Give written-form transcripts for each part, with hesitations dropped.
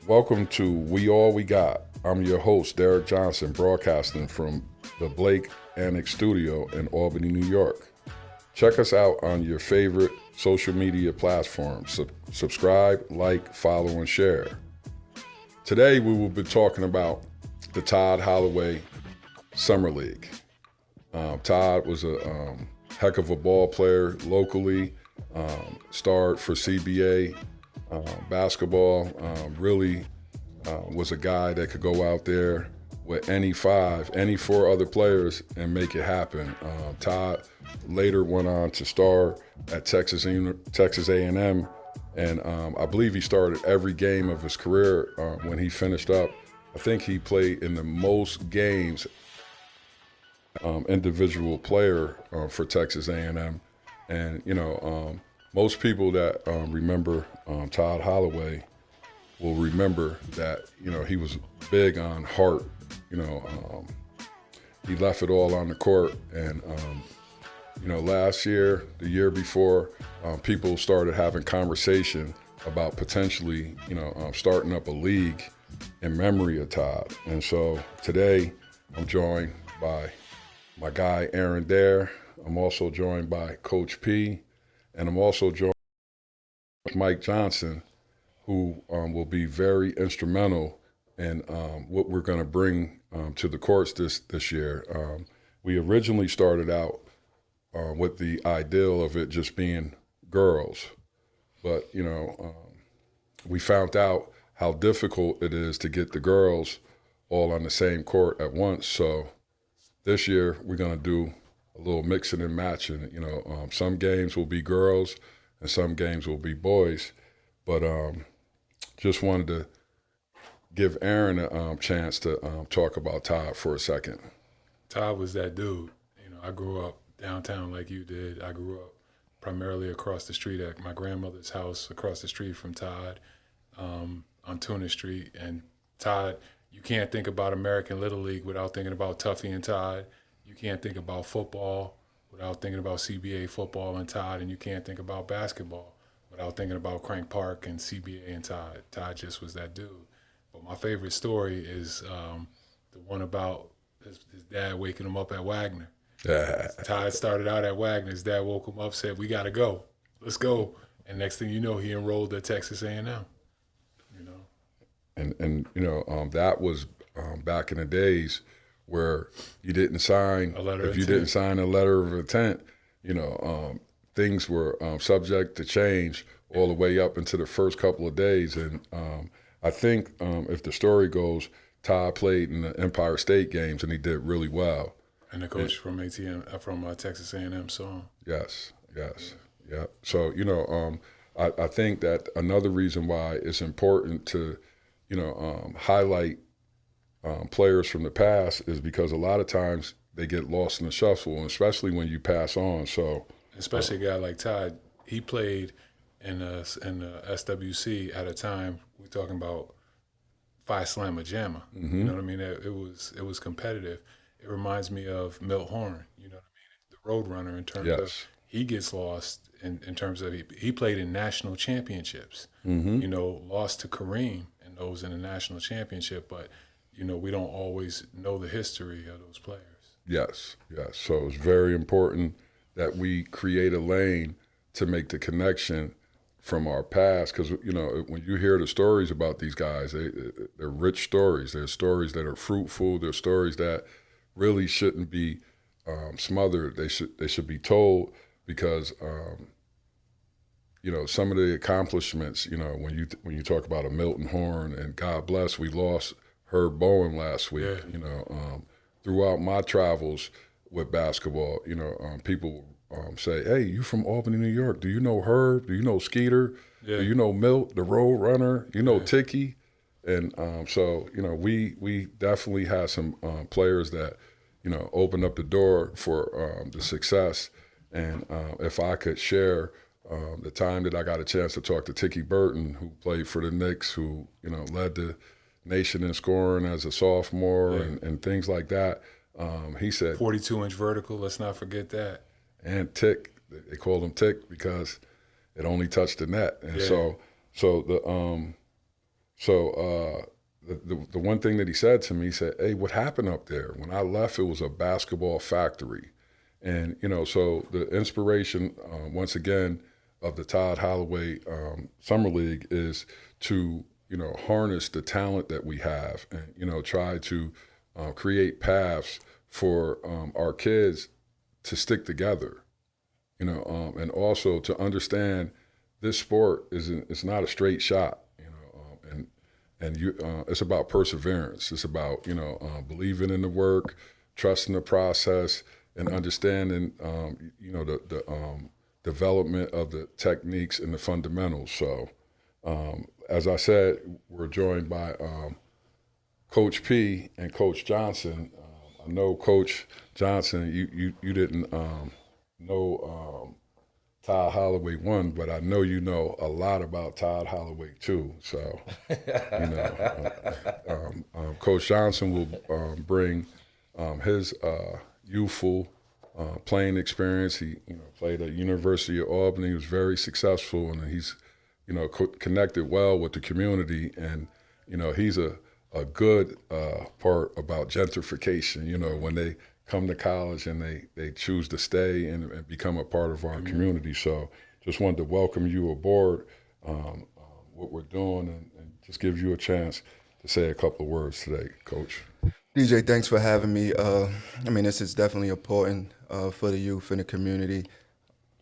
Welcome to We All We Got. I'm your host, Derek Johnson, broadcasting from the Blake Annex Studio in Albany, New York. Check us out on your favorite social media platforms. Subscribe, like, follow, and share. Today, we will be talking about the Todd Holloway Summer League. Todd was a heck of a ball player locally, starred for CBA basketball, really was a guy that could go out there with any four other players and make it happen. Todd later went on to star at Texas A&M, and I believe he started every game of his career when he finished up. I think he played in the most games individual player for Texas A&M, and most people that remember Todd Holloway will remember that he was big on heart. He left it all on the court, and last year, the year before, people started having conversation about potentially starting up a league in memory of Todd. And so today, I'm joined by my guy Aaron Dare. I'm also joined by Coach P, and I'm also joined by Mike Johnson, who will be very instrumental in what we're going to bring to the courts this year. We originally started out with the ideal of it just being girls, but we found out how difficult it is to get the girls all on the same court at once. So this year we're going to do a little mixing and matching. Some games will be girls and some games will be boys. But just wanted to give Aaron a chance to talk about Todd for a second. Todd was that dude. I grew up downtown like you did. I grew up primarily across the street at my grandmother's house, across the street from Todd, on Tuna Street. And Todd, you can't think about American Little League without thinking about Tuffy and Todd. You can't think about football without thinking about CBA football and Todd, and you can't think about basketball without thinking about Crank Park and CBA and Todd. Todd just was that dude. But my favorite story is the one about his dad waking him up at Wagner. Todd started out at Wagner. His dad woke him up, said, "We got to go. Let's go." And next thing you know, he enrolled at Texas A&M. And that was back in the days where you didn't sign didn't sign a letter of intent, things were subject to change all the way up into the first couple of days. And I think if the story goes, Todd played in the Empire State games and he did really well. And the coach from Texas A&M saw him. Yes. Yeah. So I think that another reason why it's important to highlight players from the past is because a lot of times they get lost in the shuffle, and especially when you pass on. So, especially a guy like Todd, he played in the SWC at a time we're talking about Phi Slamma Jamma. Mm-hmm. You know what I mean? It was competitive. It reminds me of Milt Horn. You know what I mean? The Roadrunner in terms of he gets lost in terms of he played in national championships. Mm-hmm. Lost to Kareem and those in the national championship, but we don't always know the history of those players. Yes. So it's very important that we create a lane to make the connection from our past, because when you hear the stories about these guys, they're rich stories. They're stories that are fruitful. They're stories that really shouldn't be smothered. They should be told, because some of the accomplishments. When you talk about a Milton Horn, and God bless, we lost Herb Bowen last week. Yeah. Throughout my travels with basketball, people say, "Hey, you from Albany, New York? Do you know Herb? Do you know Skeeter? Yeah. Do you know Milt, the Road Runner? Yeah. Tiki?" And so we definitely had some players that opened up the door for the success. And if I could share the time that I got a chance to talk to Tiki Burton, who played for the Knicks, who led the nation in scoring as a sophomore, and things like that. He said 42-inch vertical. Let's not forget that. And Tick, they called him Tick because it only touched the net. And so So the one thing that he said to me, he said, "Hey, what happened up there? When I left, it was a basketball factory." And, so the inspiration, once again, of the Todd Holloway Summer League is to, harness the talent that we have and, try to create paths for our kids to stick together, and also to understand this sport it's not a straight shot, and it's about perseverance. It's about, believing in the work, trusting the process, and understanding, the development of the techniques and the fundamentals. So, as I said, we're joined by Coach P and Coach Johnson. I know Coach Johnson, you didn't know Todd Holloway won, but I know you know a lot about Todd Holloway too. So, Coach Johnson will bring his youthful playing experience. He played at University of Albany. He was very successful, and he's connected well with the community. And he's a good part about gentrification. When they come to college and they choose to stay and become a part of our community. So just wanted to welcome you aboard, what we're doing, and just give you a chance to say a couple of words today, Coach. DJ, thanks for having me. This is definitely important for the youth in the community.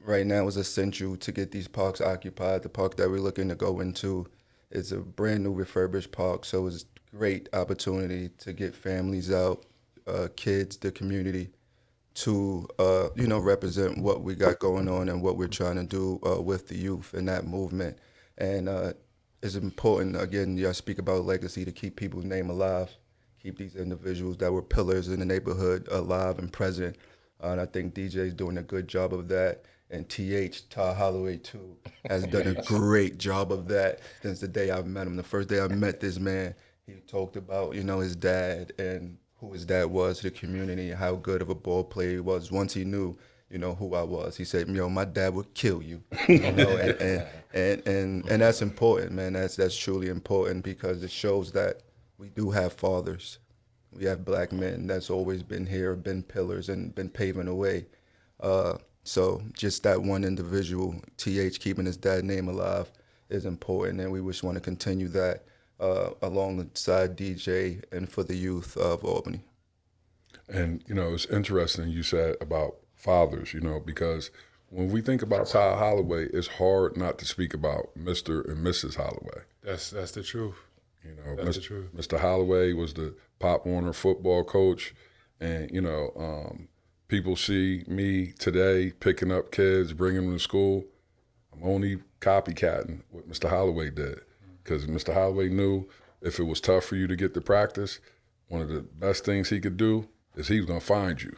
Right now it's essential to get these parks occupied. The park that we're looking to go into is a brand new refurbished park, so it's a great opportunity to get families out, kids, the community, to represent what we got going on and what we're trying to do with the youth and that movement. And it's important, again, I speak about legacy, to keep people's name alive, keep these individuals that were pillars in the neighborhood alive and present. And I think DJ's doing a good job of that. And Todd Holloway, too, has done a great job of that since the day I've met him. The first day I met this man, he talked about, his dad and who his dad was to the community, how good of a ball player he was. Once he knew, who I was, he said, my dad would kill you. And that's important, man. That's truly important, because it shows that we do have fathers. We have black men that's always been here, been pillars, and been paving the way. So just that one individual, TH, keeping his dad's name alive is important, and we just want to continue that alongside DJ and for the youth of Albany. And, it's interesting you said about fathers, because when we think about Todd Holloway, it's hard not to speak about Mr. and Mrs. Holloway. That's the truth. That's the truth. Mr. Holloway was the Pop Warner football coach, and, people see me today picking up kids, bringing them to school. I'm only copycatting what Mr. Holloway did, because Mr. Holloway knew if it was tough for you to get to practice, one of the best things he could do is he was going to find you.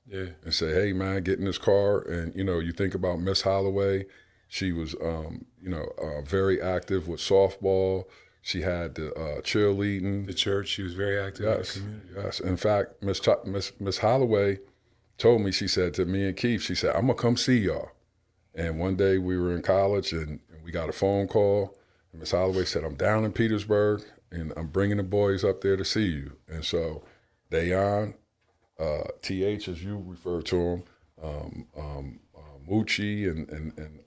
Yeah. And say, hey, man, get in this car. And, you think about Miss Holloway. She was, very active with softball. She had the cheerleading. The church, she was very active in the community. Yes. In fact, Miss Holloway told me, she said to me and Keith, she said, I'm going to come see y'all. And one day we were in college and we got a phone call. And Miss Holloway said, I'm down in Petersburg and I'm bringing the boys up there to see you. And so Dayon, TH, as you refer to him, Moochie, and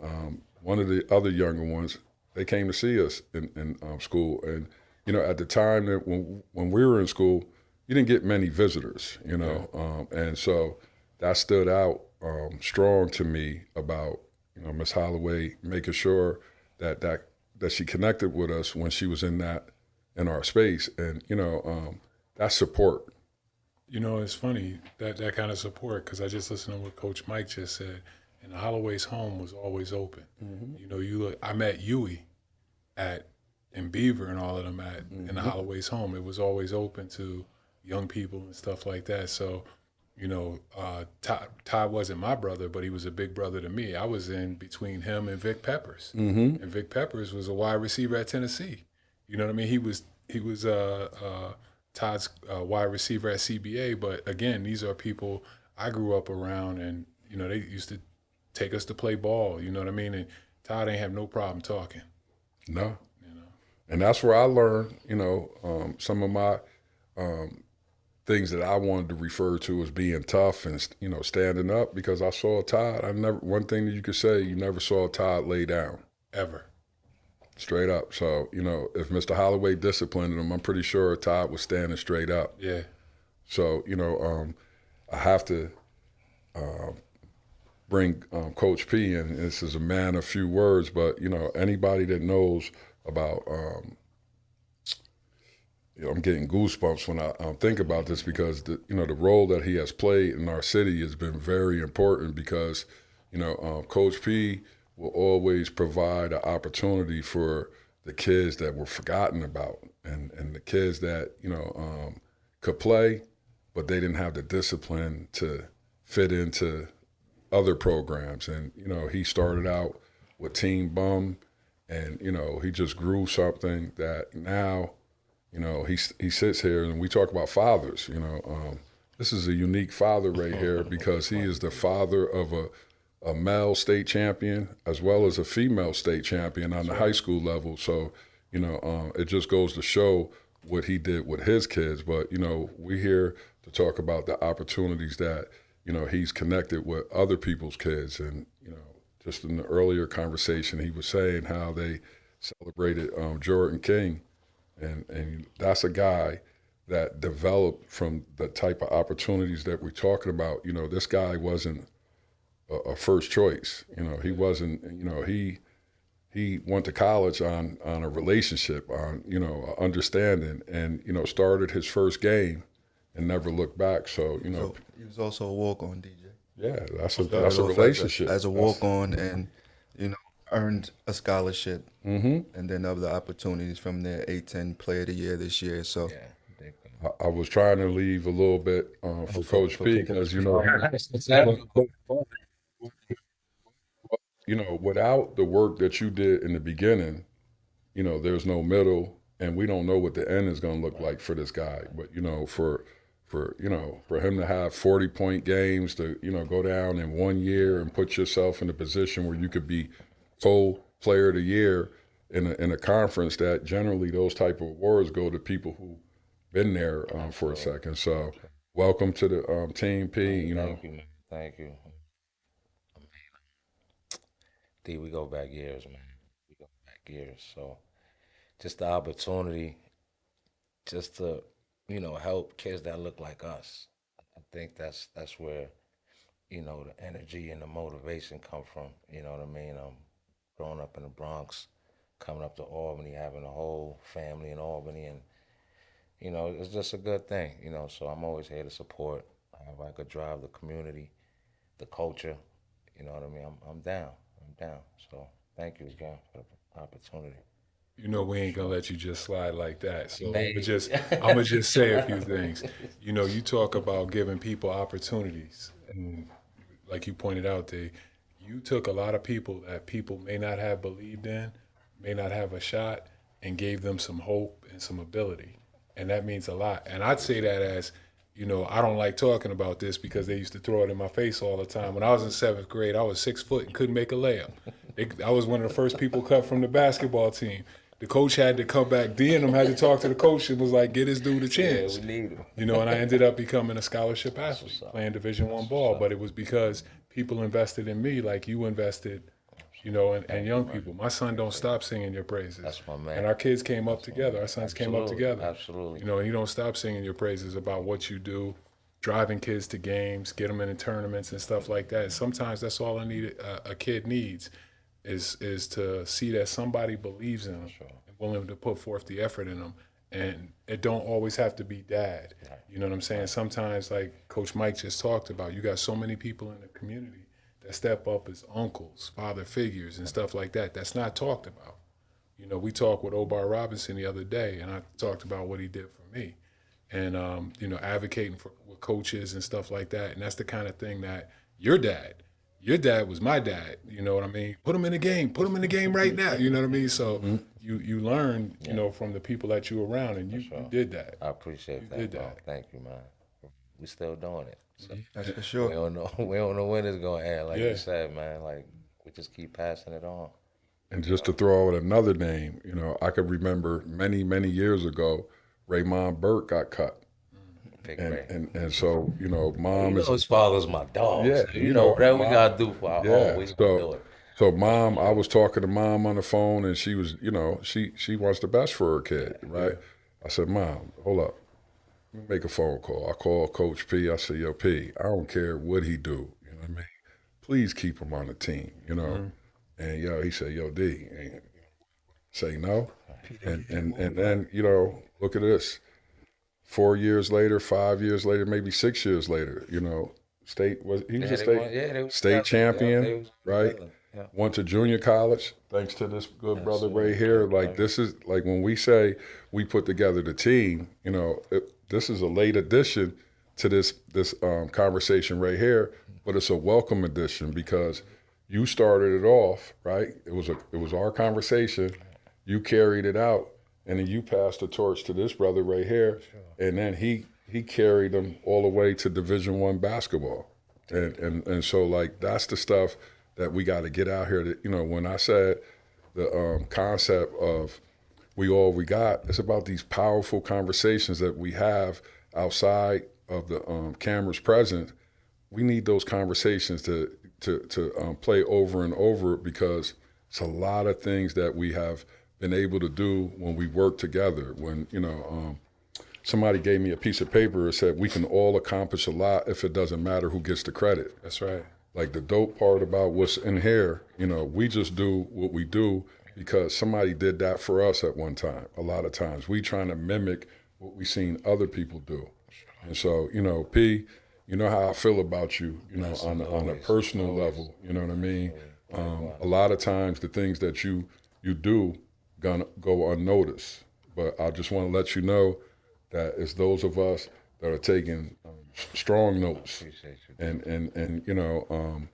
one of the other younger ones, they came to see us in school. And, at the time that when we were in school, you didn't get many visitors, and so that stood out strong to me about, Miss Holloway making sure that she connected with us when she was in our space. And, that's support. It's funny, that kind of support, because I just listened to what Coach Mike just said, and the Holloway's home was always open. Mm-hmm. I met Huey in Beaver and all of them in the Holloway's home. It was always open to young people and stuff like that. So, Todd wasn't my brother, but he was a big brother to me. I was in between him and Vic Peppers. Mm-hmm. And Vic Peppers was a wide receiver at Tennessee. You know what I mean? He was Todd's wide receiver at CBA, but again, these are people I grew up around, and they used to take us to play ball. You know what I mean? And Todd ain't have no problem talking. No. And that's where I learned, some of my things that I wanted to refer to as being tough and, standing up, because I saw Todd. One thing that you could say, you never saw Todd lay down. Ever. Straight up. So, if Mr. Holloway disciplined him, I'm pretty sure Todd was standing straight up. Yeah. So, I have to bring Coach P in. This is a man of few words, but, anybody that knows about, I'm getting goosebumps when I think about this, because, the role that he has played in our city has been very important, because, Coach P will always provide an opportunity for the kids that were forgotten about, and the kids that, could play, but they didn't have the discipline to fit into other programs. And, he started out with Team Bum, and, he just grew something that now, he sits here and we talk about fathers, this is a unique father right here, because he is the father of a male state champion as well as a female state champion on the high school level. So, it just goes to show what he did with his kids. But, we're here to talk about the opportunities that, he's connected with other people's kids. And, just in the earlier conversation, he was saying how they celebrated Jordan King. And that's a guy that developed from the type of opportunities that we're talking about. This guy wasn't a first choice. He wasn't, he went to college on a relationship, on, understanding, and, started his first game and never looked back. So, So he was also a walk-on, DJ. yeah, that's a relationship. As a walk-on, and earned a scholarship, and then other opportunities from there. A-10 Player of the Year this year. So I was trying to leave a little bit for Coach P, because, without the work that you did in the beginning, there's no middle, and we don't know what the end is going to look like for this guy. But, for him to have 40-point games, to, go down in 1 year and put yourself in a position where you could be co-player of the year in a conference that generally those type of awards go to people who been there for a second. So welcome to the team, P. Thank you, man. Thank you. D, we go back years, man. We go back years. So just the opportunity just to, help kids that look like us. I think that's where, the energy and the motivation come from. You know what I mean? Growing up in the Bronx, coming up to Albany, having a whole family in Albany, and it's just a good thing. So I'm always here to support. If I could drive the community, the culture, you know what I mean? I'm down. I'm down. So thank you again for the opportunity. We ain't gonna let you just slide like that. So I'm gonna just say a few things. You talk about giving people opportunities, and like you pointed out, Dave, you took a lot of people that people may not have believed in, may not have a shot, and gave them some hope and some ability, and that means a lot. And I'd say that as, I don't like talking about this because they used to throw it in my face all the time. When I was in 7th grade, I was 6 foot and couldn't make a layup. I was one of the first people cut from the basketball team. The coach had to come back. D and them had to talk to the coach and was like, get this dude a chance. Yeah, we need him. And I ended up becoming a scholarship athlete, playing Division I ball. But it was because people invested in me like you invested, and young people. My son don't stop singing your praises. That's my man. And our kids came up together. Our sons came up together. Absolutely. And you don't stop singing your praises about what you do, driving kids to games, get them into tournaments and stuff like that. And sometimes that's all a kid needs. Is to see that somebody believes in them and willing to put forth the effort in them. And it don't always have to be dad. You know what I'm saying? Sometimes, like Coach Mike just talked about, you got so many people in the community that step up as uncles, father figures, and stuff like that. That's not talked about. We talked with Obar Robinson the other day, and I talked about what he did for me. And, advocating for with coaches and stuff like that. And that's the kind of thing that your dad was my dad, you know what I mean? Put him in the game right now, you know what I mean? So you learn, from the people that you around, and you did that. I appreciate that. Did that. Thank you, man. We still doing it. So That's for sure. we don't know when it's gonna end, like you said, man. Like we just keep passing it on. And just to throw out another name, you know, I could remember many, many years ago, Raymond Burke got cut. Big And, Ray. and so, you know, You mom know is, his father's my dog. yeah, So, you you know, know, whatever we mom, gotta do for our own, yeah. we gonna do So, it. so mom, I was talking to mom on the phone and she was, you know, she wants the best for her kid, right? I said, Mom, hold up. Let me make a phone call. I called Coach P. I said, yo, P, I don't care what he do. You know what I mean? Please keep him on the team, you know? And, yo, he said, yo, D, and say no. And then, you know, look at this. 4 years later, 5 years later, maybe 6 years later, you know, he was Yeah, a they won. state Yeah, they was state together. Yeah, champion, they was right? together. Yeah. Went to junior college, thanks to this good Yes, brother sir. right here. Yes, Like sir. this is like when we say we put together the team, you know, this is a late addition to this conversation right here, but it's a welcome addition because you started it off, right? It was our conversation. You carried it out, and then you passed the torch to this brother right here, and then he carried them all the way to Division I basketball, and so like that's the stuff that we got to get out here. You know, when I said the concept of we all we got, it's about these powerful conversations that we have outside of the camera's presence. We need those conversations to play over and over because it's a lot of things that we have been able to do when we work together. When you know, somebody gave me a piece of paper that said we can all accomplish a lot if it doesn't matter who gets the credit. That's right. Like the dope part about what's in here, you know, we just do what we do because somebody did that for us at one time. A lot of times we trying to mimic what we seen other people do. And so, you know, P, you know how I feel about you, you know, on a personal level, you know what I mean? A lot of times the things that you do gonna go unnoticed. But I just want to let you know that it's those of us that are taking strong notes. Appreciate you. And you know,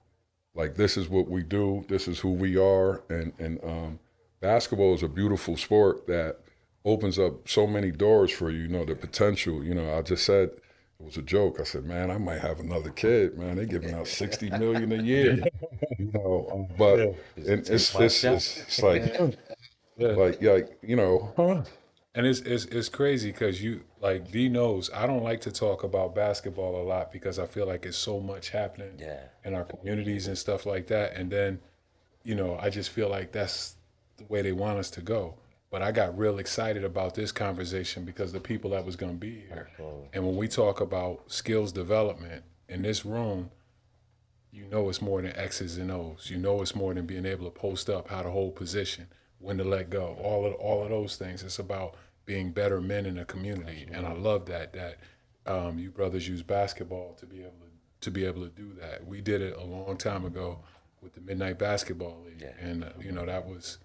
like this is what we do. This is who we are. And basketball is a beautiful sport that opens up so many doors for you. You know, the potential. You know, I just said it was a joke. I said, man, I might have another kid. Man, they're giving out 60 million a year. You know, but and it's like you know. And it's crazy because you like D knows I don't like to talk about basketball a lot because I feel like it's so much happening in our communities and stuff like that. And then, you know, I just feel like that's the way they want us to go. But I got real excited about this conversation because the people that was going to be here. And when we talk about skills development in this room, you know it's more than X's and O's. You know it's more than being able to post up, how to hold position, when to let go. All of those things. It's about being better men in the community. And I love that you brothers use basketball to be able to do that. We did it a long time ago with the Midnight Basketball League, and you know that was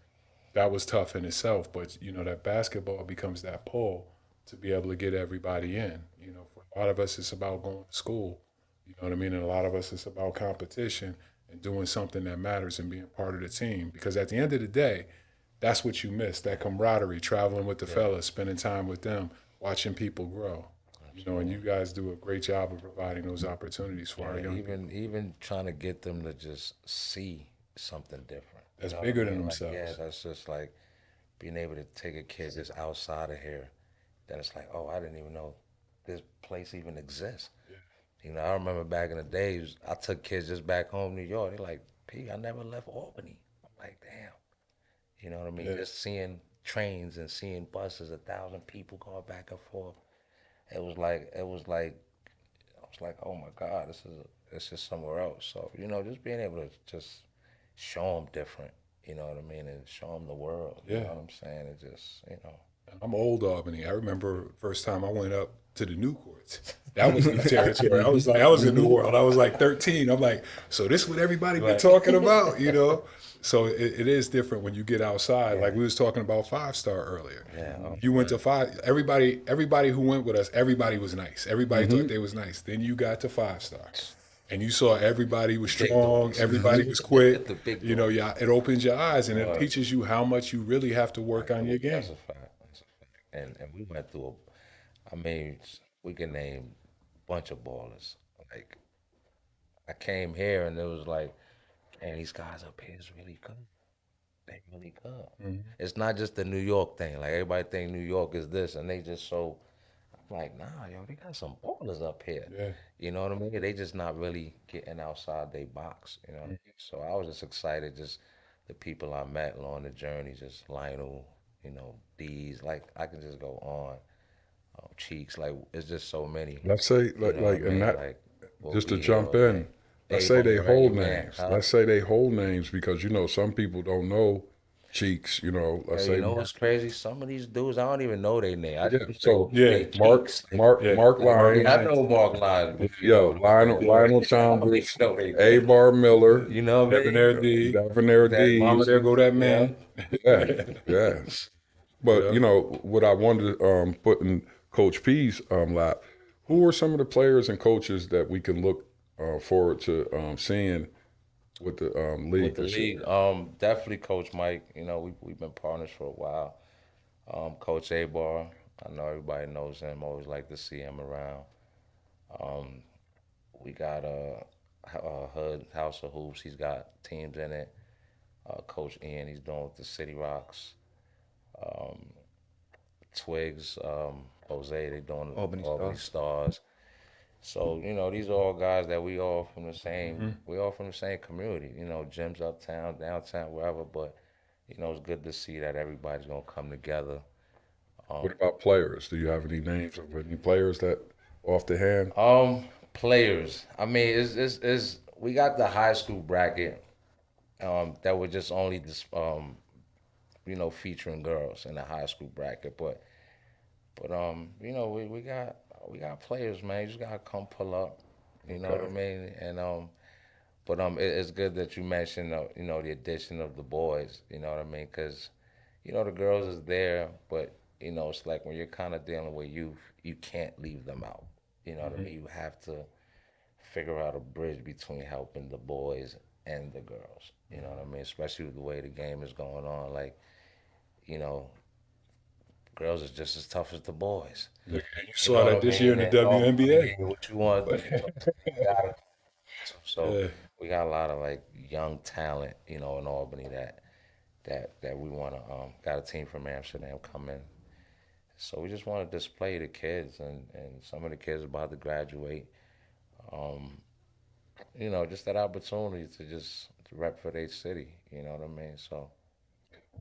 tough in itself. But you know that basketball becomes that pull to be able to get everybody in. You know, for a lot of us, it's about going to school. You know what I mean? And a lot of us, it's about competition and doing something that matters and being part of the team. Because at the end of the day, that's what you miss, that camaraderie, traveling with the fellas, spending time with them, watching people grow. You know, and you guys do a great job of providing those opportunities for our young people. Even trying to get them to just see something different. That's You know bigger what I than mean? Like, themselves. yeah, that's just like being able to take a kid just outside of here. Then it's like, oh, I didn't even know this place even exists. You know, I remember back in the days, I took kids just back home New York. They're like, P, I never left Albany. I'm like, damn. You know what I mean? Yeah. Just seeing trains and seeing buses, 1,000 people going back and forth. I was like, oh my God, this is somewhere else. So, you know, just being able to just show them different, you know what I mean? And show them the world, you know what I'm saying? It just, you know. I'm old Albany. I remember first time I went up to the new courts. That was new territory. I was like, I was in New World. I was like 13. I'm like, so this is what everybody been talking about, you know? So it is different when you get outside. Like we was talking about 5-star earlier. Yeah. You went to 5. Everybody who went with us, everybody was nice. Everybody thought they was nice. Then you got to 5-star. And you saw everybody was strong, everybody was quick. The big You know, yeah, it opens your eyes and it teaches you how much you really have to work on your game. That's a fact. That's a fact. And we went through I mean, we can name a bunch of ballers. Like, I came here and it was like, man, these guys up here is really good. they really good. It's not just the New York thing. Like everybody think New York is this, and they just so. I'm like, nah, yo, they got some ballers up here. Yeah. You know what I mean? They just not really getting outside their box. You know what I mean? So I was just excited, just the people I met along the journey, just Lionel, D's. Like I can just go on. Cheeks, like it's just so many. Let's say You know what I and mean? that Like what just to we hear jump all day. in. Let's say A-Ball, they right? hold Your man, names. huh? Let's say they hold names because some people don't know Cheeks. Yo, Let's you say know what's crazy? Some of these dudes, I don't even know their name. I yeah. just So Yeah. say Mark Cheeks. Mark Yeah. Mark Mark Lyons, Yeah, I Lyons. know Mark Lyons, but Lionel I don't even Chalmers, know their A name. Bar Miller, You know what I mean? Debonair D. Devonair That Mama, D's. there go that yeah. man. Yeah, yeah. But Yeah. what I wanted to put in Coach P's lap, who are some of the players and coaches that we can look forward to seeing with the league With the this year? league, definitely Coach Mike. We've been partners for a while. Coach Abar, I know everybody knows him. Always like to see him around. We got Hood House of Hoops. He's got teams in it. Coach Ian, he's doing with the City Rocks. Twigs, Jose, they doing Albany Albany Stars. Stars. So these are all guys that we all from the same. We all from the same community. Gyms uptown, downtown, wherever. But it's good to see that everybody's gonna come together. What about players? Do you have any names of any players that off the hand? Players. I mean, is we got the high school bracket that were just only this featuring girls in the high school bracket, but we got players, man. You just gotta come pull up. You know what I mean? And but it's good that you mentioned the addition of the boys. You know what I mean? Because the girls is there, but it's like when you're kind of dealing with youth, you can't leave them out. You know what I mean? You have to figure out a bridge between helping the boys and the girls. You know what I mean? Especially with the way the game is going on. Like, you know, girls is just as tough as the boys. You You saw know that what I this year in mean? the And, WNBA. what you want? So Yeah. we got a lot of like young talent, in Albany that we want to got a team from Amsterdam coming. So we just want to display the kids, and some of the kids about to graduate. Just that opportunity to rep for their city. You know what I mean? So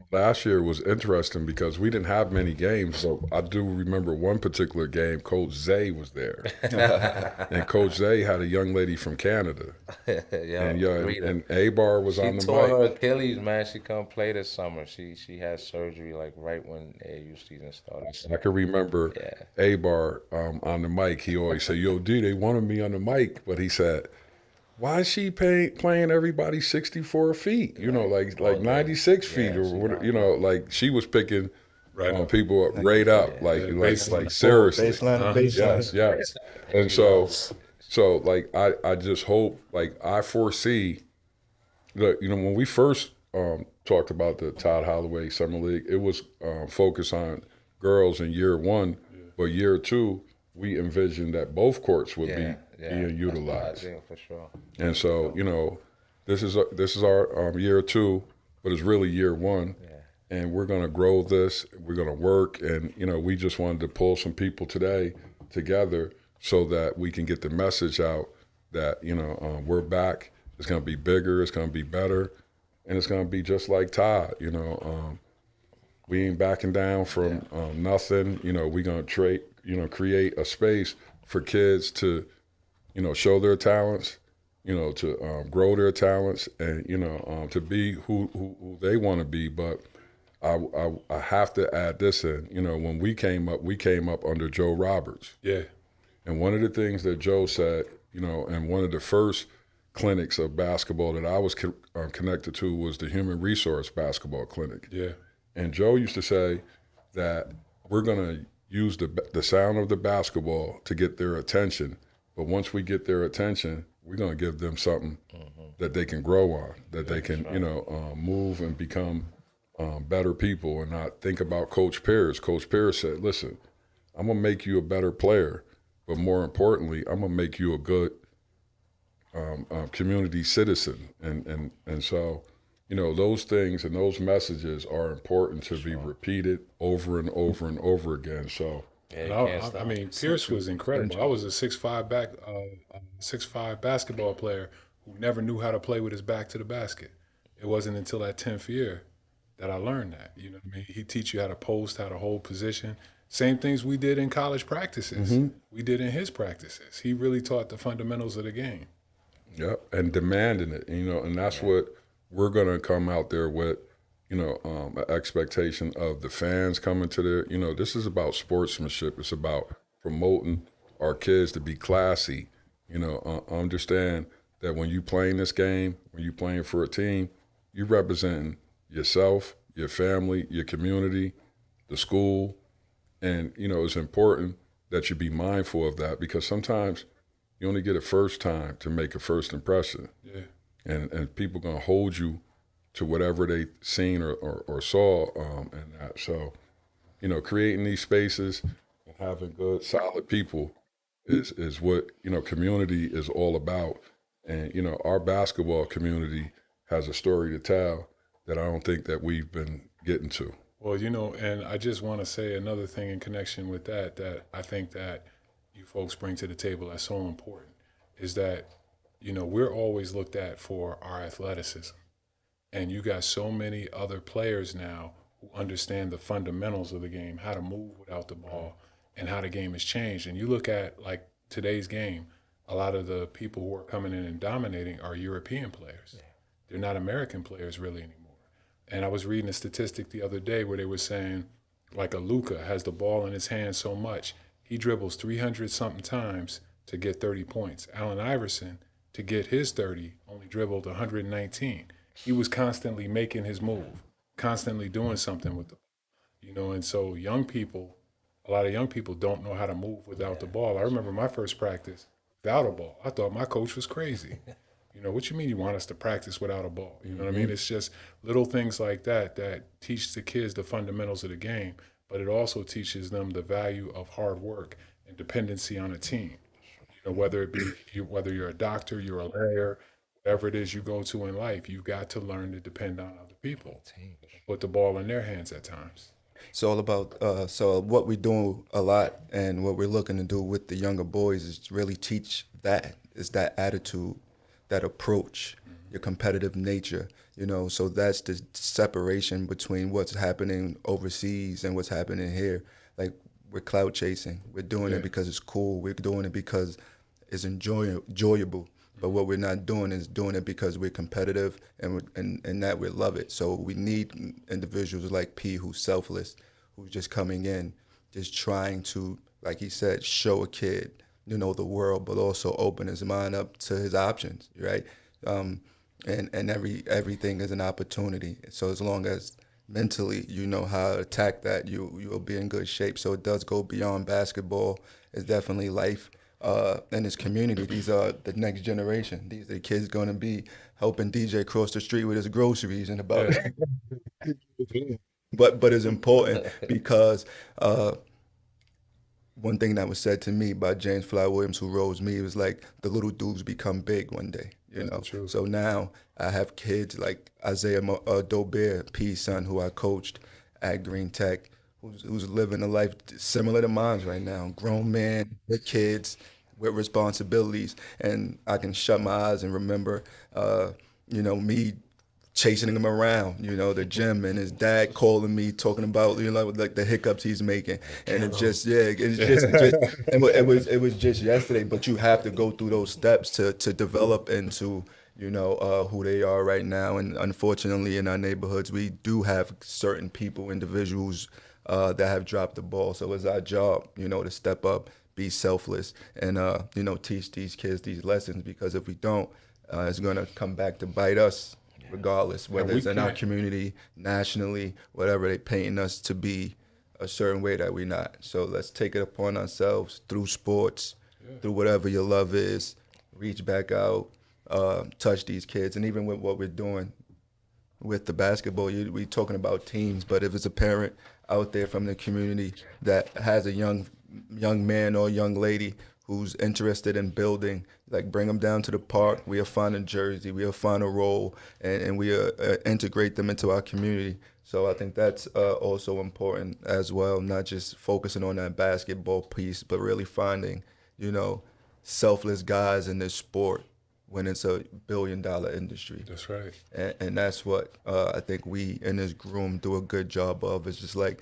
Last year was interesting because we didn't have many games. So I do remember one particular game. Coach Zay was there, and Coach Zay had a young lady from Canada, yeah, and A-Bar was she on the tore her mic. Achilles, man. She couldn't play this summer. She had surgery like right when AAU season started. I can remember Yeah. A-Bar on the mic. He always said, "Yo, D, they wanted me on the mic," but he said, "Why is she playing everybody 64 feet? Like 96 feet or she what? not Like she was picking Right up. people up, right up, like baseline. seriously. Baseline, baseline. Yes. And so like I just hope, like I foresee that when we first talked about the Todd Holloway Summer League, it was focused on girls in year one, but year two we envisioned that both courts would be being utilized. Yeah, for sure. And so, this is our year two, but it's really year one. And we're going to grow this. We're going to work. And, we just wanted to pull some people today together so that we can get the message out that, we're back. It's going to be bigger. It's going to be better. And it's going to be just like Todd, we ain't backing down from nothing. We're going to create a space for kids to, show their talents, to grow their talents and, to be who they want to be. But I have to add this in. When we came up under Joe Roberts. Yeah. And one of the things that Joe said, and one of the first clinics of basketball that I was connected to was the Human Resource Basketball Clinic. Yeah. And Joe used to say that we're going to use the sound of the basketball to get their attention. But once we get their attention, we're going to give them something that they can grow on, that they can, move and become better people and not think about Coach Pierce. Coach Pierce said, listen, I'm going to make you a better player, but more importantly, I'm going to make you a good community citizen. And so, those things and those messages are important to be repeated over and over and over again. So, Yeah, And you can't I stop. mean, Pierce was incredible. I was a 6'5" basketball player who never knew how to play with his back to the basket. It wasn't until that 10th year that I learned that. You know what I mean? He teach you how to post, how to hold position. Same things we did in college practices. We did in his practices. He really taught the fundamentals of the game. yeah, and demanding it, and that's what we're going to come out there with, an expectation of the fans coming to this is about sportsmanship. It's about promoting our kids to be classy, understand that when you playing this game, when you playing for a team, you representing yourself, your family, your community, the school, and, it's important that you be mindful of that because sometimes you only get a first time to make a first impression. Yeah. And people going to hold you to whatever they seen or saw in that. So, creating these spaces and having good, solid people is what, community is all about. And, our basketball community has a story to tell that I don't think that we've been getting to. Well, and I just want to say another thing in connection with that I think that you folks bring to the table that's so important is that, we're always looked at for our athleticism. And you got so many other players now who understand the fundamentals of the game, how to move without the ball, and how the game has changed. And you look at like today's game, a lot of the people who are coming in and dominating are European players. Yeah. They're not American players really anymore. And I was reading a statistic the other day where they were saying, like a Luka has the ball in his hand so much, he dribbles 300-something times to get 30 points. Allen Iverson, to get his 30, only dribbled 119. He was constantly making his move, constantly doing something with the ball, and so a lot of young people don't know how to move without the ball. I remember my first practice without a ball. I thought my coach was crazy. What you mean you want us to practice without a ball? You know what I mean? It's just little things like that teach the kids the fundamentals of the game, but it also teaches them the value of hard work and dependency on a team. Whether it be whether you're a doctor, you're a lawyer, whatever it is you go to in life, you've got to learn to depend on other people. Put the ball in their hands at times. It's all about so what we do a lot and what we're looking to do with the younger boys is really teach that. It's that attitude, that approach, your competitive nature, so that's the separation between what's happening overseas and what's happening here. Like we're cloud chasing. We're doing it because it's cool. We're doing it because it's enjoyable. But what we're not doing is doing it because we're competitive and that we love it. So we need individuals like P who's selfless, who's just coming in, just trying to, like he said, show a kid, the world, but also open his mind up to his options, right? And everything is an opportunity. So as long as mentally you know how to attack that, you'll be in good shape. So it does go beyond basketball. It's definitely life. In this community, these are the next generation. These are the kids going to be helping DJ cross the street with his groceries and about. But it's important because one thing that was said to me by James Fly Williams, who rose me, was like the little dudes become big one day. True. So now I have kids like Isaiah Dobere, P's son, who I coached at Green Tech, who's living a life similar to mine right now. Grown man with kids, with responsibilities, and I can shut my eyes and remember, me chasing him around, the gym, and his dad calling me, talking about, like the hiccups he's making, and it just it was just yesterday. But you have to go through those steps to develop into who they are right now. And unfortunately, in our neighborhoods, we do have certain people, individuals that have dropped the ball. So it's our job, to step up, be selfless, and teach these kids these lessons. Because if we don't, it's gonna come back to bite us, regardless, whether it's in our community, nationally, whatever they painting us to be a certain way that we're not. So let's take it upon ourselves through sports, through whatever your love is, reach back out, touch these kids. And even with what we're doing with the basketball, we talking about teams, but if it's a parent out there from the community that has a young man or young lady who's interested in building, like bring them down to the park. We'll find a jersey, we'll find a role, and we'll integrate them into our community. So I think that's also important as well, not just focusing on that basketball piece, but really finding, selfless guys in this sport when it's a billion-dollar industry. That's right. And that's what I think we in this groom do a good job of, is just like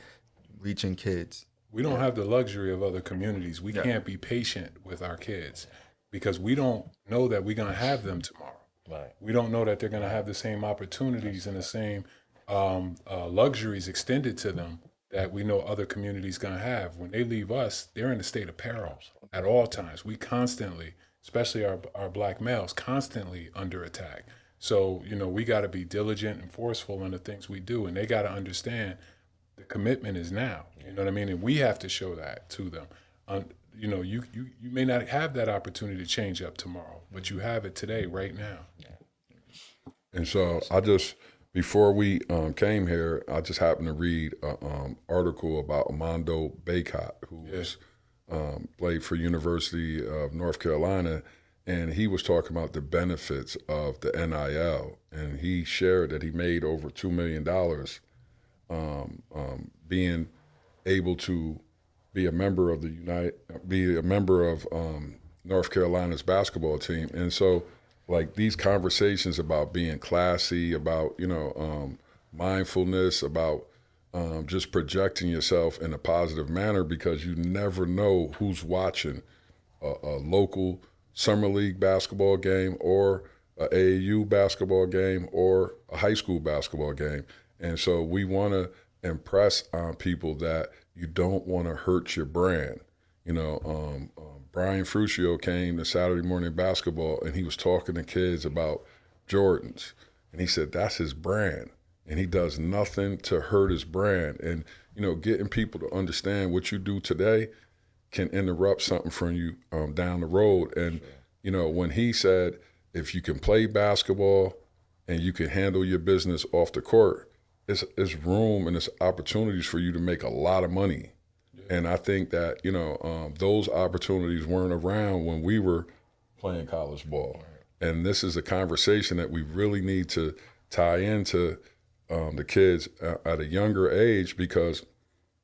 reaching kids. We don't have the luxury of other communities. We can't be patient with our kids because we don't know that we're going to have them tomorrow. Right. We don't know that they're going to have the same opportunities and the same luxuries extended to them that we know other communities going to have. When they leave us, they're in a state of peril at all times. We constantly, especially our black males, constantly under attack. So, we got to be diligent and forceful in the things we do, and they got to understand the commitment is now. You know what I mean? And we have to show that to them. You may not have that opportunity to change up tomorrow, but you have it today, right now. And so before we came here, I just happened to read an article about Armando Baycott, who was played for University of North Carolina, and he was talking about the benefits of the NIL, and he shared that he made over $2 million being able to be a member of North Carolina's basketball team. And so, like, these conversations about being classy, about mindfulness, about just projecting yourself in a positive manner, because you never know who's watching a local summer league basketball game or a AAU basketball game or a high school basketball game. And so we want to impress on people that you don't want to hurt your brand. Brian Fruscio came to Saturday Morning Basketball, and he was talking to kids about Jordans. And he said that's his brand, and he does nothing to hurt his brand. And, getting people to understand what you do today can interrupt something from you down the road. And, when he said, if you can play basketball and you can handle your business off the court, it's room and it's opportunities for you to make a lot of money. Yeah. And I think that, those opportunities weren't around when we were playing college ball. Right. And this is a conversation that we really need to tie into the kids at a younger age, because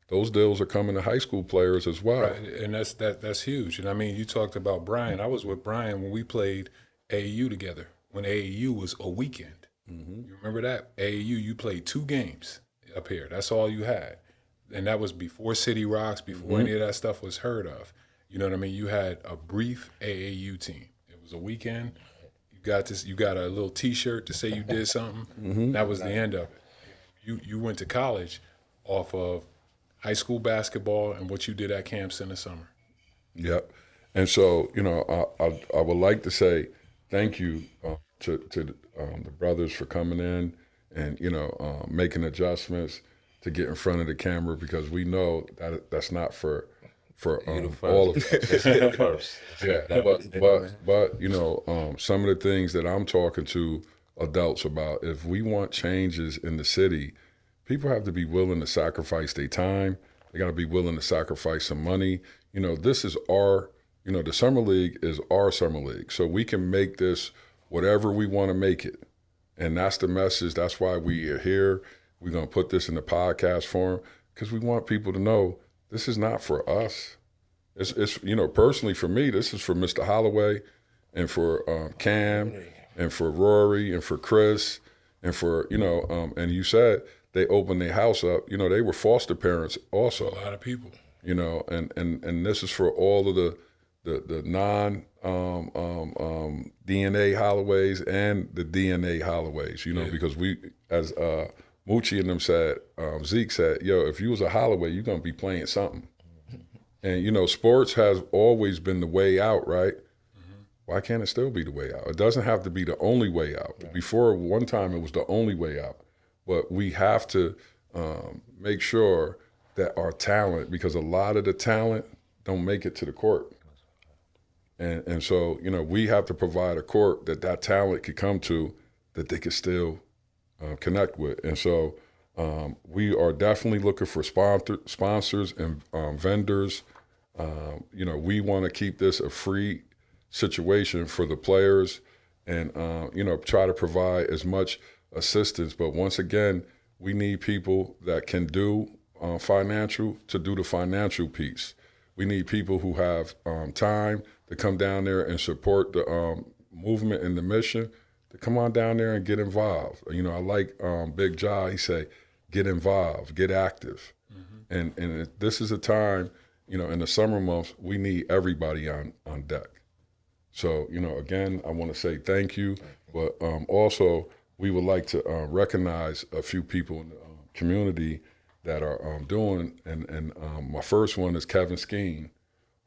those deals are coming to high school players as well. Right. And that's huge. And I mean, you talked about Brian. I was with Brian when we played AAU together, when AAU was a weekend. Mm-hmm. You remember that? AAU, you played 2 games up here. That's all you had. And that was before City Rocks, before any of that stuff was heard of. You know what I mean? You had a brief AAU team. It was a weekend. You got a little T-shirt to say you did something. Mm-hmm. That was the end of it. You went to college off of high school basketball and what you did at camps in the summer. Yep. And so, I would like to say thank you to the brothers for coming in and, making adjustments to get in front of the camera, because we know that that's not for all of us. First. Yeah. But some of the things that I'm talking to adults about, if we want changes in the city, people have to be willing to sacrifice their time. They got to be willing to sacrifice some money. This is the summer league is our summer league. So we can make this whatever we want to make it. And that's the message. That's why we are here. We're going to put this in the podcast form, because we want people to know this is not for us. It's personally for me, this is for Mr. Holloway and for Cam and for Rory and for Chris and for, and you said they opened their house up. They were foster parents also. A lot of people. And this is for all of the non DNA Holloways and the DNA Holloways, because we, as Moochie and them said, Zeke said, if you was a Holloway, you're going to be playing something. And, sports has always been the way out, right? Mm-hmm. Why can't it still be the way out? It doesn't have to be the only way out. Right. Before, one time, it was the only way out. But we have to make sure that our talent, because a lot of the talent don't make it to the court. And so, we have to provide a court that talent could come to, that they could still connect with. And so we are definitely looking for sponsors and vendors We want to keep this a free situation for the players and, try to provide as much assistance. But once again, we need people that can do financial to do the financial piece. We need people who have time to come down there and support the movement and the mission, to come on down there and get involved. I like Big Ja, he say, get involved, get active. And this is a time, in the summer months, we need everybody on deck. So, again, I want to say thank you, but also we would like to recognize a few people in the community that are doing, and my first one is Kevin Skeen,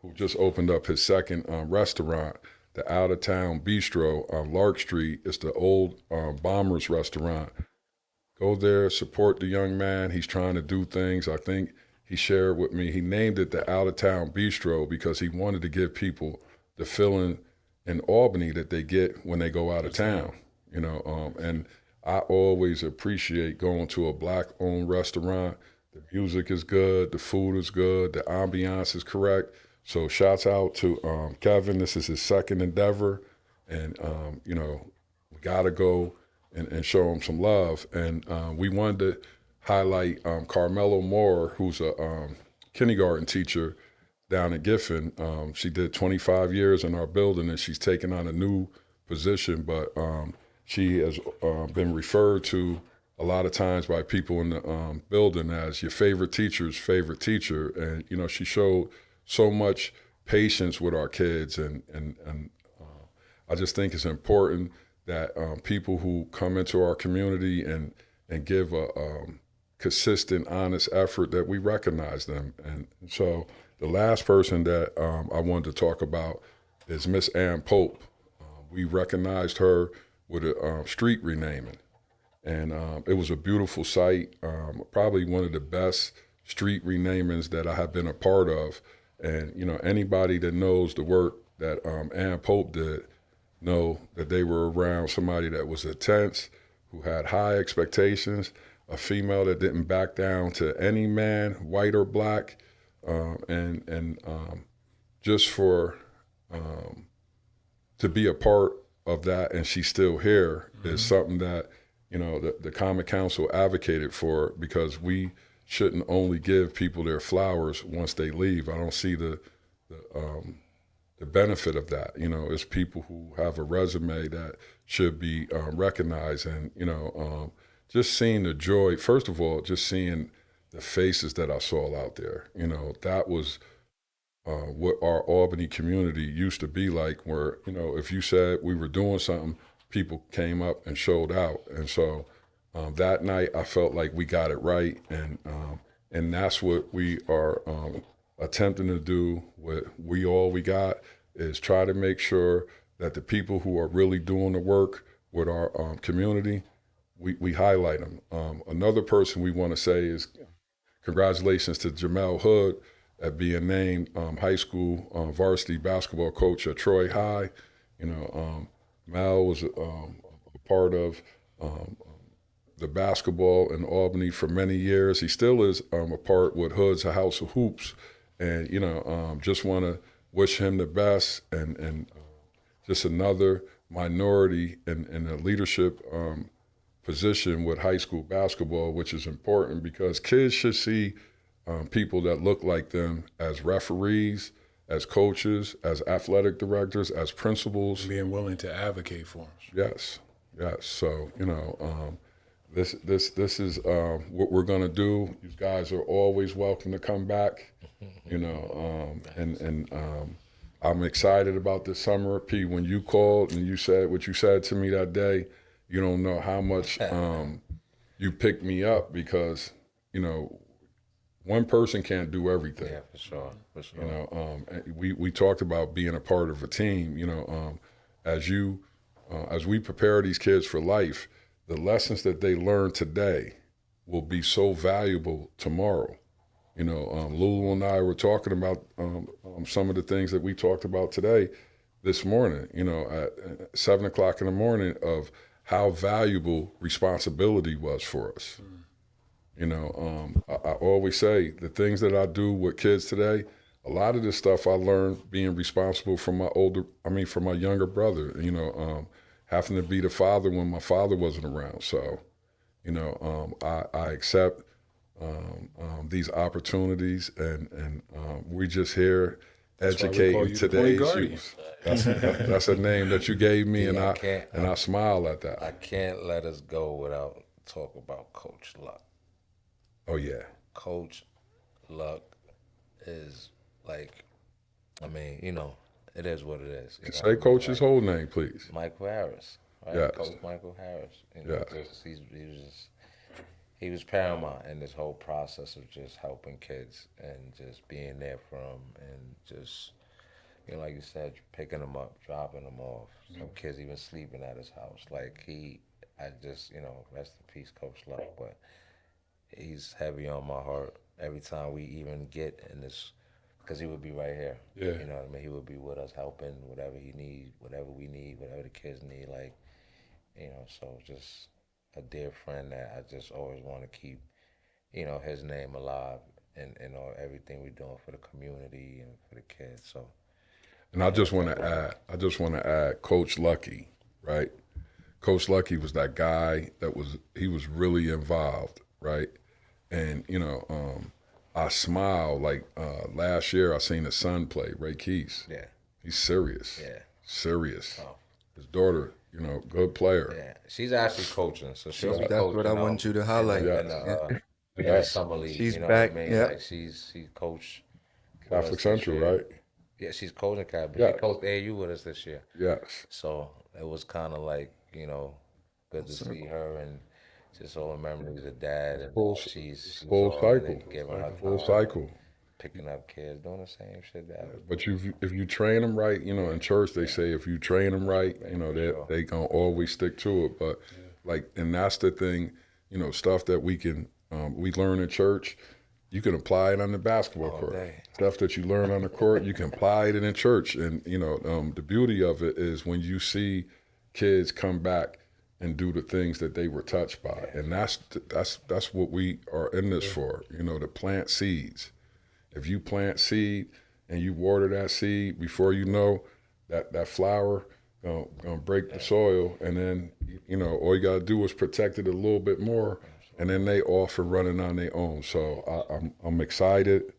who just opened up his second restaurant, the Out of Town Bistro on Lark Street. It's the old Bombers restaurant. Go there, support the young man. He's trying to do things. I think he shared with me, he named it the Out of Town Bistro because he wanted to give people the feeling in Albany that they get when they go out of town, and I always appreciate going to a Black-owned restaurant. The music is good, the food is good, the ambiance is correct. So shouts out to Kevin. This is his second endeavor, and, we got to go and show him some love. And we wanted to highlight Carmelo Moore, who's a kindergarten teacher down in Giffen. She did 25 years in our building, and she's taken on a new position, but she has been referred to a lot of times by people in the building as your favorite teacher's favorite teacher. And, she showed so much patience with our kids, and I just think it's important that people who come into our community and give a consistent, honest effort, that we recognize them. And so the last person that I wanted to talk about is Miss Ann Pope. We recognized her with a street renaming, and it was a beautiful sight, probably one of the best street renamings that I have been a part of. And, anybody that knows the work that Ann Pope did know that they were around somebody that was intense, who had high expectations, a female that didn't back down to any man, white or black, and just for to be a part of that, and she's still here, is something that, the Common Council advocated for, because we shouldn't only give people their flowers once they leave. I don't see the benefit of that. It's people who have a resume that should be recognized. And, just seeing the joy, first of all, just seeing the faces that I saw out there, that was what our Albany community used to be like, where, if you said we were doing something, people came up and showed out. And so that night I felt like we got it right. And that's what we are attempting to do with We All We Got, is try to make sure that the people who are really doing the work with our community, we highlight them. Another person we want to say is congratulations to Jamel Hood at being named high school varsity basketball coach at Troy High. Mal was a part of the basketball in Albany for many years. He still is a part with Hood's a House of Hoops. And, just want to wish him the best, and just another minority in a leadership position with high school basketball, which is important because kids should see people that look like them as referees, as coaches, as athletic directors, as principals. Being willing to advocate for them. Yes. So, this is what we're going to do. You guys are always welcome to come back, and I'm excited about this summer. P, when you called and you said what you said to me that day, you don't know how much you picked me up, because, one person can't do everything. Yeah, for sure. We talked about being a part of a team. As we prepare these kids for life, the lessons that they learn today will be so valuable tomorrow. Lulu and I were talking about some of the things that we talked about today, this morning, at 7 o'clock in the morning, of how valuable responsibility was for us. I, always say the things that I do with kids today, a lot of this stuff I learned being responsible for for my younger brother, having to be the father when my father wasn't around. So, I accept these opportunities, and we just here That's why we call educating you the point today's guardian. youth. That's a name that you gave me, D, and I can't. I smile at that. I can't let us go without talk about Coach Luck. Oh yeah, Coach Luck is like, I mean, it is what it is. You know say what I mean? Coach's Like, whole name, please. Michael Harris, right? Yes. Coach Michael Harris. Yes. He was paramount in this whole process of just helping kids and just being there for them and just, like you said, picking them up, dropping them off. Some kids even sleeping at his house. Like I just, rest in peace, Coach Luck. But he's heavy on my heart every time we even get in this, because he would be right here. Yeah. You know what I mean? He would be with us helping whatever he needs, whatever we need, whatever the kids need. Like, so just a dear friend that I just always want to keep, his name alive and everything we're doing for the community and for the kids. So, And I just want to add Coach Lucky, right? Coach Lucky was that guy he was really involved, right? And, I smile like last year I seen his son play, Ray Keys. yeah. He's serious. Yeah. Serious. Oh. His daughter, good player. Yeah, she's actually coaching, so she'll be That's coaching. what I want you to highlight. In the summer league. She's you know back, What I mean? yeah. Like she coached with Catholic us this Central, year. right? Yeah, she's coaching Catholic. Yeah. She coached AAU with us this year. Yes. So it was kind of like, good to see her and just all the memories of dad. And she's Full on cycle. and giving her Full time, cycle. picking up kids, doing the same shit that. But if you train them right, in church they say if you train them right, they gonna always stick to it. But and that's the thing, stuff that we learn in church, you can apply it on the basketball court. day. Stuff that you learn on the court, you can apply it in church. And the beauty of it is when you see kids come back and do the things that they were touched by, and that's what we are in this for. To plant seeds. If you plant seed and you water that seed, before you know that flower gonna break the soil, and then all you gotta do is protect it a little bit more, and then they off and running on their own. So I'm excited.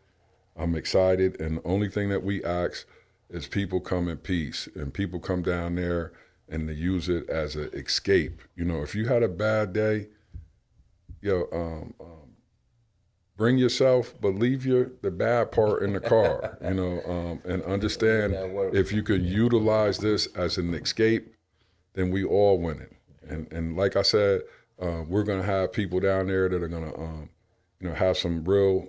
I'm excited, and the only thing that we ask is people come in peace, and people come down there and they use it as an escape. If you had a bad day, bring yourself, but leave the bad part in the car, and understand if you could utilize this as an escape, then we all winning. And like I said, we're gonna have people down there that are gonna, have some real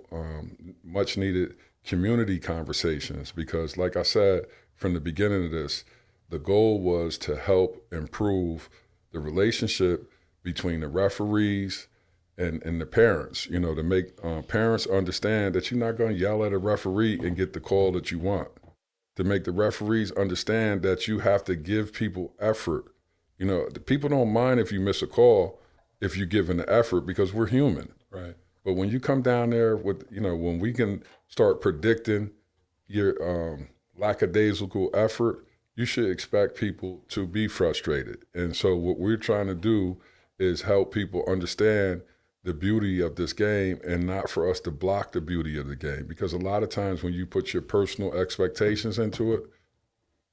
much needed community conversations, because like I said, from the beginning of this, the goal was to help improve the relationship between the referees and the parents, to make parents understand that you're not going to yell at a referee and get the call that you want. To make the referees understand that you have to give people effort. The people don't mind if you miss a call if you're giving the effort, because we're human. Right. But when you come down there with, when we can start predicting your lackadaisical effort, you should expect people to be frustrated. And so what we're trying to do is help people understand the beauty of this game, and not for us to block the beauty of the game. Because a lot of times when you put your personal expectations into it,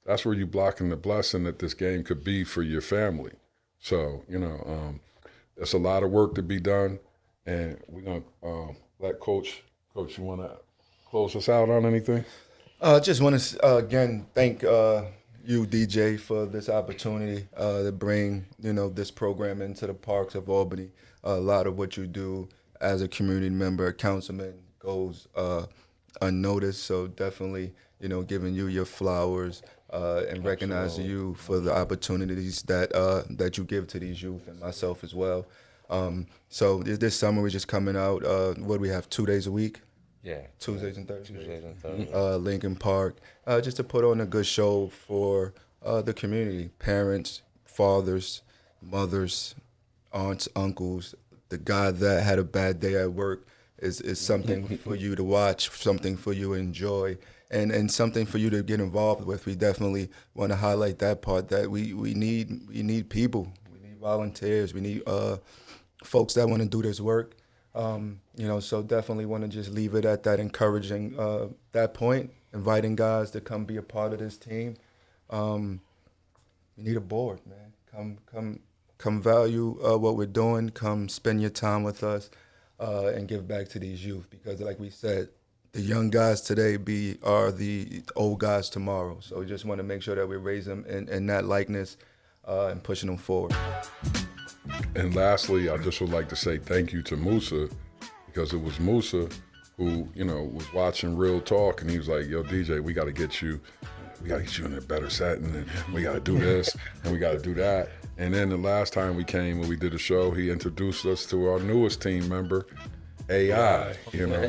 that's where you're blocking the blessing that this game could be for your family. So, there's a lot of work to be done, and we're going to let Coach, you want to close us out on anything? Just want to, again, thank you, DJ, for this opportunity to bring, this program into the parks of Albany. A lot of what you do as a community member, a councilman, goes unnoticed. So definitely, giving you your flowers and recognizing you for the opportunities that you give to these youth, and myself as well. So this summer we're just coming out. What do we have? 2 days a week? Yeah. Tuesdays and Thursdays. Tuesdays and Thursdays. Lincoln Park, just to put on a good show for the community, parents, fathers, mothers, aunts, uncles, the guy that had a bad day at work is something for you to watch, something for you to enjoy, and something for you to get involved with. We definitely want to highlight that part, that we need people, we need volunteers, we need folks that want to do this work. So definitely want to just leave it at that, encouraging that point, inviting guys to come be a part of this team. We need a board, man. Come value what we're doing. Come spend your time with us and give back to these youth, because, like we said, the young guys today are the old guys tomorrow. So we just want to make sure that we raise them in that likeness and pushing them forward. And lastly, I just would like to say thank you to Musa, because it was Musa who, was watching Real Talk, and he was like, yo, DJ, we got to get you in a better setting, and we got to do this, and we got to do that. And then the last time we came, when we did a show, he introduced us to our newest team member, AI,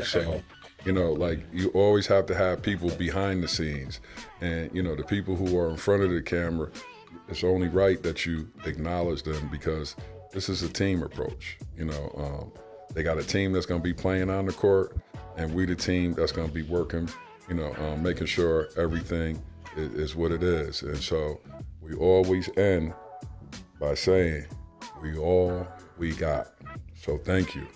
so, you always have to have people behind the scenes. And, the people who are in front of the camera, it's only right that you acknowledge them, because this is a team approach. They got a team that's going to be playing on the court, and we the team that's going to be working, making sure everything is what it is. And so we always end by saying, we all we got. So thank you.